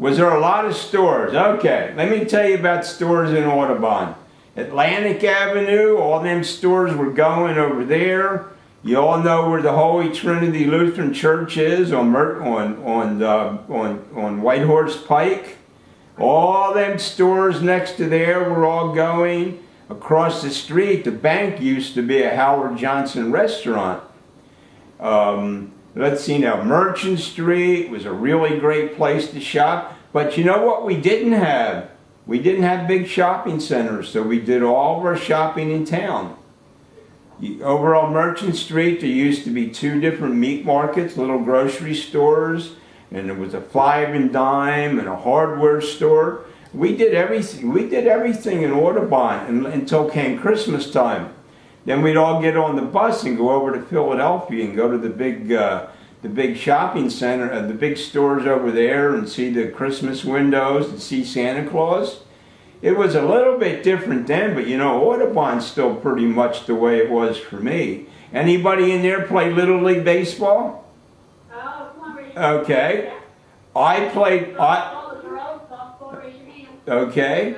Was there a lot of stores? Okay, let me tell you about stores in Audubon. Atlantic Avenue, all them stores were going over there. You all know where the Holy Trinity Lutheran Church is on Whitehorse Pike. All them stores next to there were all going. Across the street, the bank used to be a Howard Johnson restaurant. Let's see now, Merchant Street was a really great place to shop. But you know what we didn't have? We didn't have big shopping centers, so we did all of our shopping in town. Over on Merchant Street, there used to be 2 different meat markets, little grocery stores, and there was a 5 and dime and a hardware store. We did everything. We did everything in Audubon until came Christmas time. Then we'd all get on the bus and go over to Philadelphia and go to the big shopping center, the big stores over there, and see the Christmas windows and see Santa Claus. It was a little bit different then, but you know, Audubon's still pretty much the way it was for me. Anybody in there play Little League Baseball? Oh, come on, raise your hand. Okay. I played. Okay.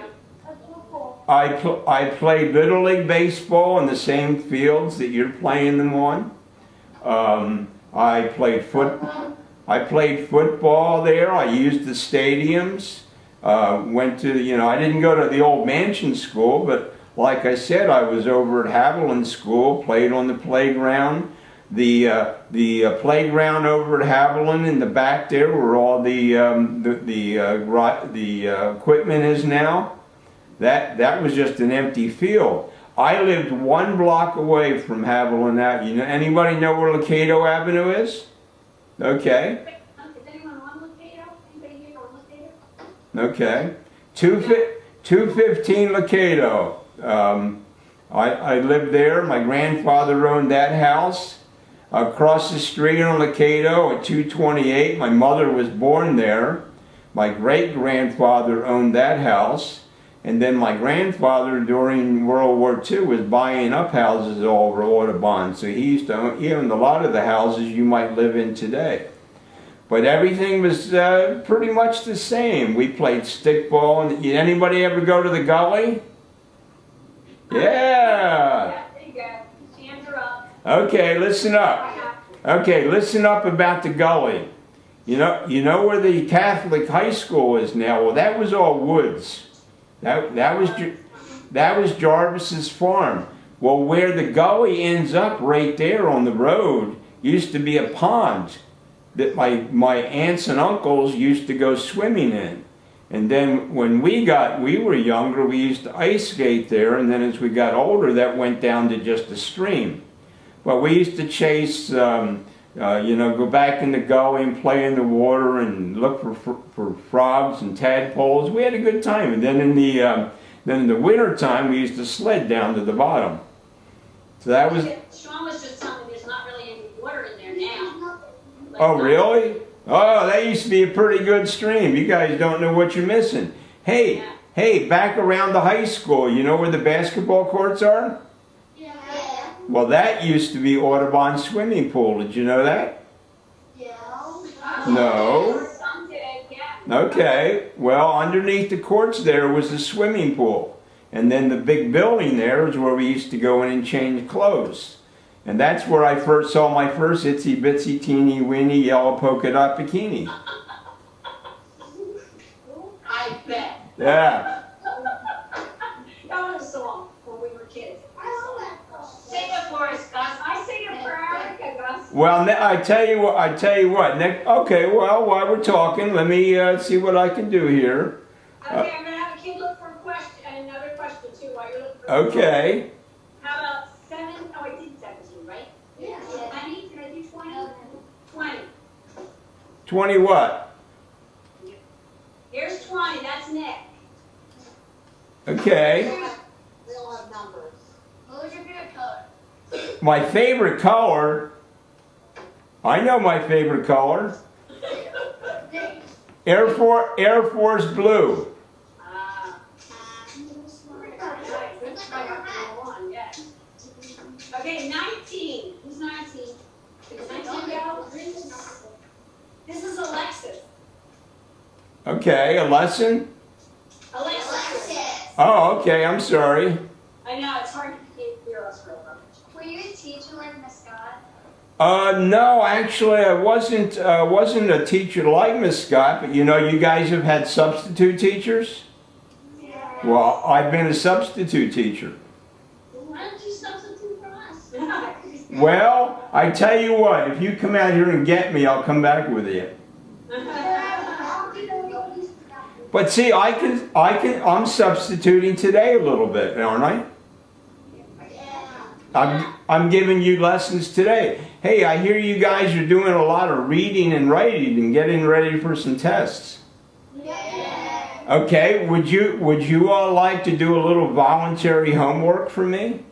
I played Little League Baseball in the same fields that you're playing them on. I played football there. I used the stadiums. Went to, you know, I didn't go to the old mansion school, but like I said, I was over at Haviland School, played on the playground. The playground over at Haviland in the back there where all the equipment is now, that was just an empty field. I lived 1 block away from Haviland Avenue. You know, anybody know where Lacado Avenue is? Okay. Is anyone on Lacado? Anybody here on Lacado? Okay. 215 Lacado. I lived there. My grandfather owned that house. Across the street on Lacado at 228, my mother was born there. My great-grandfather owned that house. And then my grandfather, during World War II, was buying up houses all over Audubon. So he owned a lot of the houses you might live in today. But everything was pretty much the same. We played stickball. And anybody ever go to the gully? Yeah. There you go. Hands are up. Okay, listen up. Okay, listen up about the gully. You know where the Catholic high school is now? Well, that was all woods. That was Jarvis's farm. Well, where the gully ends up right there on the road used to be a pond that my aunts and uncles used to go swimming in. And then when we were younger, we used to ice skate there, and then as we got older, that went down to just a stream. But we used to chase, you know, go back in the gully and play in the water and look for frogs and tadpoles. We had a good time. And then in the winter time, we used to sled down to the bottom. So that was. Sean was just telling me there's not really any water in there now. Oh, really? Oh, that used to be a pretty good stream. You guys don't know what you're missing. Hey, Yeah. hey, back around the high school, you know where the basketball courts are? Yeah. Well, that used to be Audubon swimming pool. Did you know that? Yeah. No. Some did, yeah. Okay. Well, underneath the courts there was the swimming pool. And then the big building there is where we used to go in and change clothes. And that's where I first saw my first itsy bitsy teeny weeny yellow polka dot bikini. I bet. Yeah. That was a song when we were kids. Sing it for us, Gus. I sing it for Erica, Gus. Well, I tell you what. Okay, well, while we're talking, let me see what I can do here. Okay, I'm going to have a kid look for a question, and another question too while you're looking for Okay. How about 7? Oh, I did 17, right? Yeah. 20? Did I do 20? 20. 20 what? Here's 20. That's Nick. Okay. We all have numbers. What was your favorite color? My favorite color? I know my favorite color. Air Force blue. Okay, 19. Who's 19? Is 19 go? This is Alexis. Okay, a lesson? Alexis. Oh, okay, I'm sorry. I know, it's hard to hear us real well. Were you a teacher like Miss Scott? No, actually, I wasn't a teacher like Miss Scott, but you know, you guys have had substitute teachers? Yeah. Well, I've been a substitute teacher. Why don't you substitute for us? Well, I tell you what, if you come out here and get me, I'll come back with you. But see, I'm substituting today a little bit, aren't I? I'm giving you lessons today. Hey, I hear you guys are doing a lot of reading and writing and getting ready for some tests. Okay, would you all like to do a little voluntary homework for me?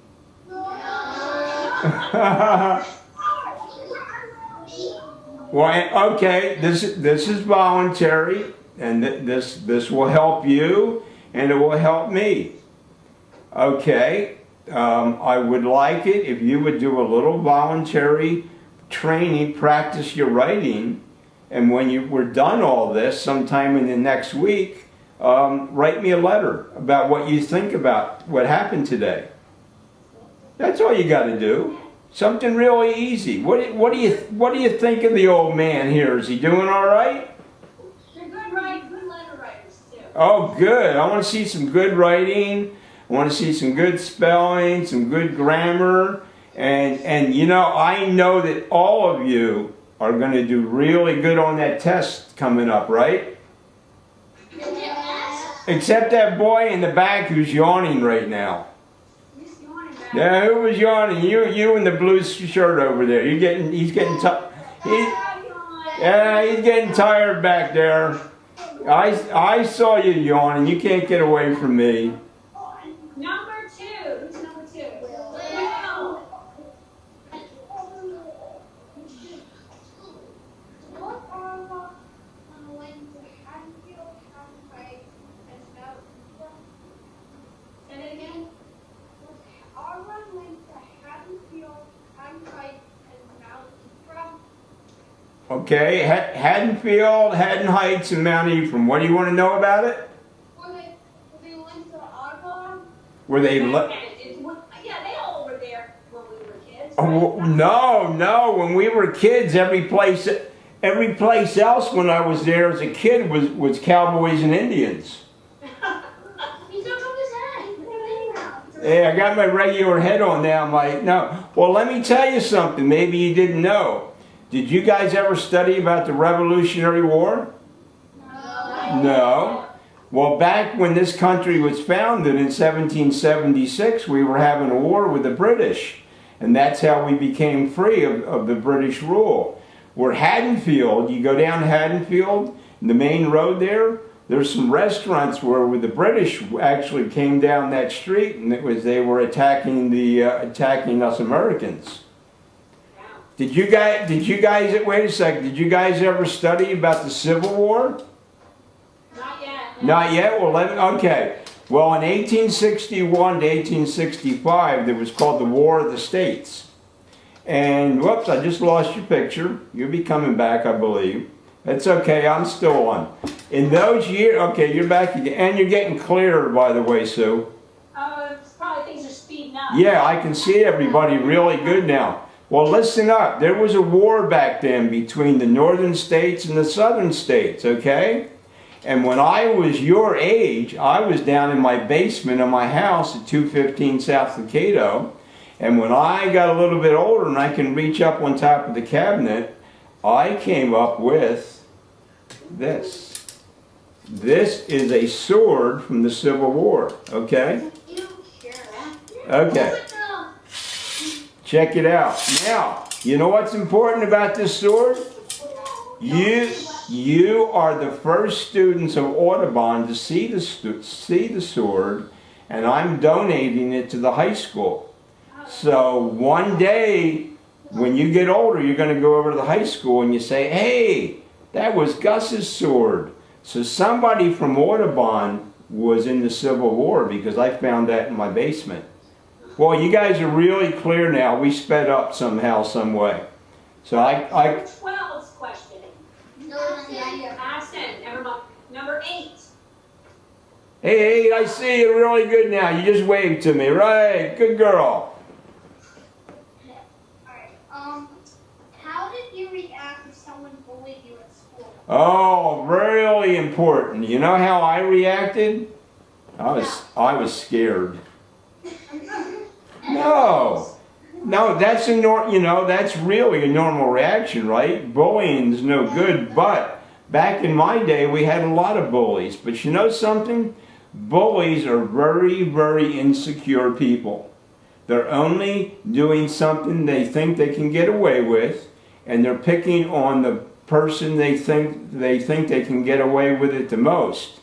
Well, okay, this is voluntary, and this will help you, and it will help me. Okay, I would like it if you would do a little voluntary training, practice your writing, and when you were done all this, sometime in the next week, write me a letter about what you think about what happened today. That's all you got to do. Something really easy. What do you think of the old man here? Is he doing all right? You're good letter writers too. Oh, good. I want to see some good writing. I want to see some good spelling, some good grammar, and you know, I know that all of you are going to do really good on that test coming up, right? Except that boy in the back who's yawning right now. Yeah, who was yawning? You in the blue shirt over there. He's getting tired. Yeah, he's getting tired back there. I saw you yawning. You can't get away from me. Number 2. Who's number 2? Will. Say that again. Okay, Haddonfield, Haddon Heights, and Mount Ephraim. What do you want to know about it? They went to audubon? Were they? Yeah, they all were there when we were kids. Oh, no. When we were kids, every place else when I was there as a kid was cowboys and Indians. He took off his head. Hey, I got my regular head on now. I'm like, no. Well, let me tell you something. Maybe you didn't know. Did you guys ever study about the Revolutionary War? No. Well, back when this country was founded in 1776, we were having a war with the British. And that's how we became free of the British rule. Where Haddonfield, you go down Haddonfield, the main road there's some restaurants where the British actually came down that street, and they were attacking us Americans. Did you guys, wait a second, did you guys ever study about the Civil War? Not yet. Not yet? Well, okay. Well, in 1861 to 1865, there was called the War of the States. And, whoops, I just lost your picture. You'll be coming back, I believe. That's okay, I'm still on. In those years, okay, you're back again. And you're getting clearer, by the way, Sue. It's probably things are speeding up. Yeah, I can see everybody really good now. Well, listen up. There was a war back then between the northern states and the southern states, okay? And when I was your age, I was down in my basement of my house at 215 South Decato. And when I got a little bit older and I can reach up on top of the cabinet, I came up with this. This is a sword from the Civil War, okay? Okay. Check it out. Now, you know what's important about this sword? You are the first students of Audubon to see the sword, and I'm donating it to the high school. So one day, when you get older, you're going to go over to the high school and you say, hey, that was Gus's sword. So somebody from Audubon was in the Civil War because I found that in my basement. Well, you guys are really clear now. We sped up somehow, some way. So I 12's questioning. Accent. Number Hey, I see you really good now. You just waved to me. Right. Good girl. Alright, how did you react if someone bullied you at school? Oh, really important. You know how I reacted? I was scared. No. No, that's that's really a normal reaction, right? Bullying is no good, but back in my day we had a lot of bullies. But you know something? Bullies are very, very insecure people. They're only doing something they think they can get away with, and they're picking on the person they think they can get away with it the most.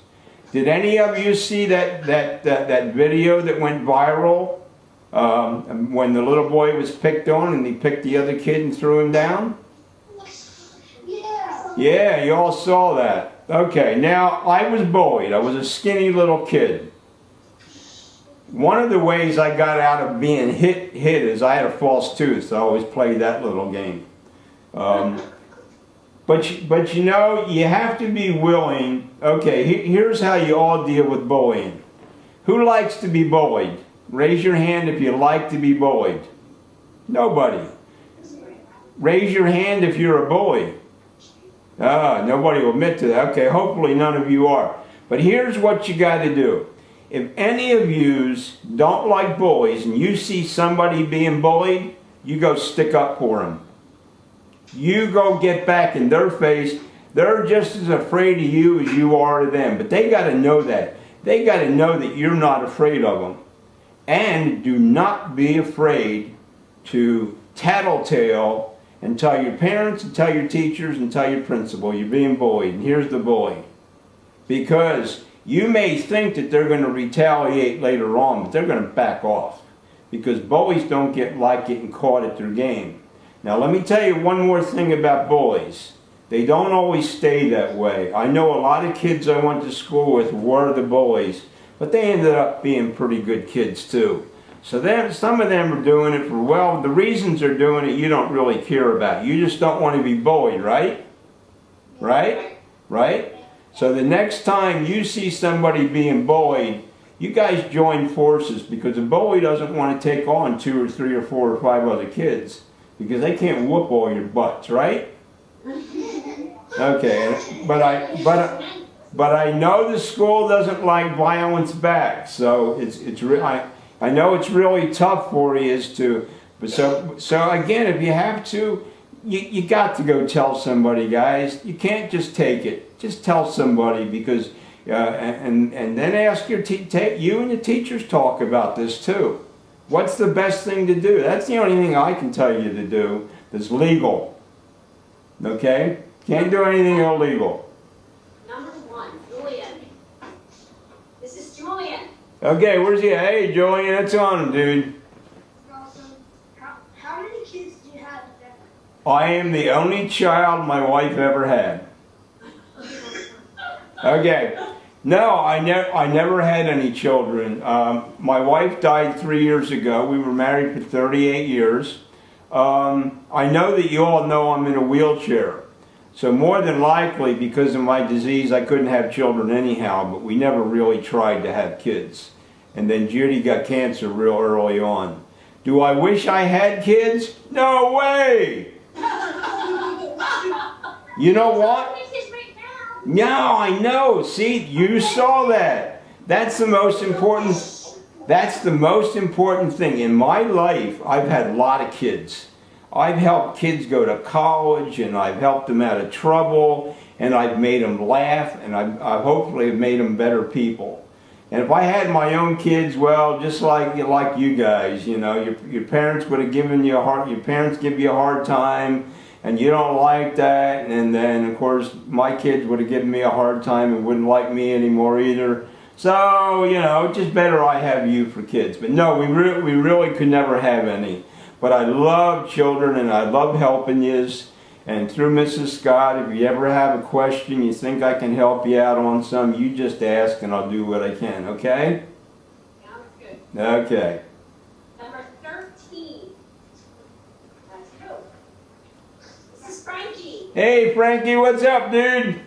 Did any of you see that video that went viral when the little boy was picked on and he picked the other kid and threw him down? Yeah. Yeah, you all saw that. Okay, now I was bullied. I was a skinny little kid. One of the ways I got out of being hit is I had a false tooth, so I always played that little game. But you know, you have to be willing. Okay, here's how you all deal with bullying. Who likes to be bullied? Raise your hand if you like to be bullied. Nobody. Raise your hand if you're a bully. Nobody will admit to that. Okay, hopefully none of you are. But here's what you got to do. If any of yous don't like bullies and you see somebody being bullied, you go stick up for them. You go get back in their face. They're just as afraid of you as you are of them. But they got to know that. They got to know that you're not afraid of them. And do not be afraid to tattletale and tell your parents and tell your teachers and tell your principal you're being bullied. And here's the bully. Because you may think that they're going to retaliate later on, but they're going to back off. Because bullies don't like getting caught at their game. Now let me tell you one more thing about bullies. They don't always stay that way. I know a lot of kids I went to school with were the bullies, but they ended up being pretty good kids too. So some of them are doing it for, well, the reasons they're doing it you don't really care about. You just don't want to be bullied, right? Right? Right? So the next time you see somebody being bullied, you guys join forces, because a bully doesn't want to take on 2 or 3 or 4 or 5 other kids, because they can't whoop all your butts, right? Okay, but I know the school doesn't like violence back, so I know it's really tough for you so again, if you have to, you got to go tell somebody, guys. You can't just take it. Just tell somebody, because and then ask you and the teachers talk about this too. What's the best thing to do? That's the only thing I can tell you to do that's legal. Okay? Can't do anything illegal. Number 1, Julian. This is Julian. Okay, where's he? Hey, Julian, that's on him, dude. Awesome. How many kids do you have? I am the only child my wife ever had. Okay. No, I never had any children. My wife died 3 years ago. We were married for 38 years. I know that you all know I'm in a wheelchair. So more than likely, because of my disease, I couldn't have children anyhow, but we never really tried to have kids. And then Judy got cancer real early on. Do I wish I had kids? No way! You know what? No, I know. See, you saw that. That's the most important. That's the most important thing. In my life, I've had a lot of kids. I've helped kids go to college, and I've helped them out of trouble, and I've made them laugh, and I hopefully have made them better people. And if I had my own kids, well, just like you guys, you know, your parents would have given you your parents give you a hard time, and you don't like that, and then of course my kids would have given me a hard time and wouldn't like me anymore either. So, you know, just better I have you for kids. But no, we really could never have any. But I love children, and I love helping yous. And through Mrs. Scott, if you ever have a question, you think I can help you out on some, you just ask and I'll do what I can, okay? Sounds good. Okay. Number 13. Let's go. This is Frankie. Hey, Frankie, what's up, dude?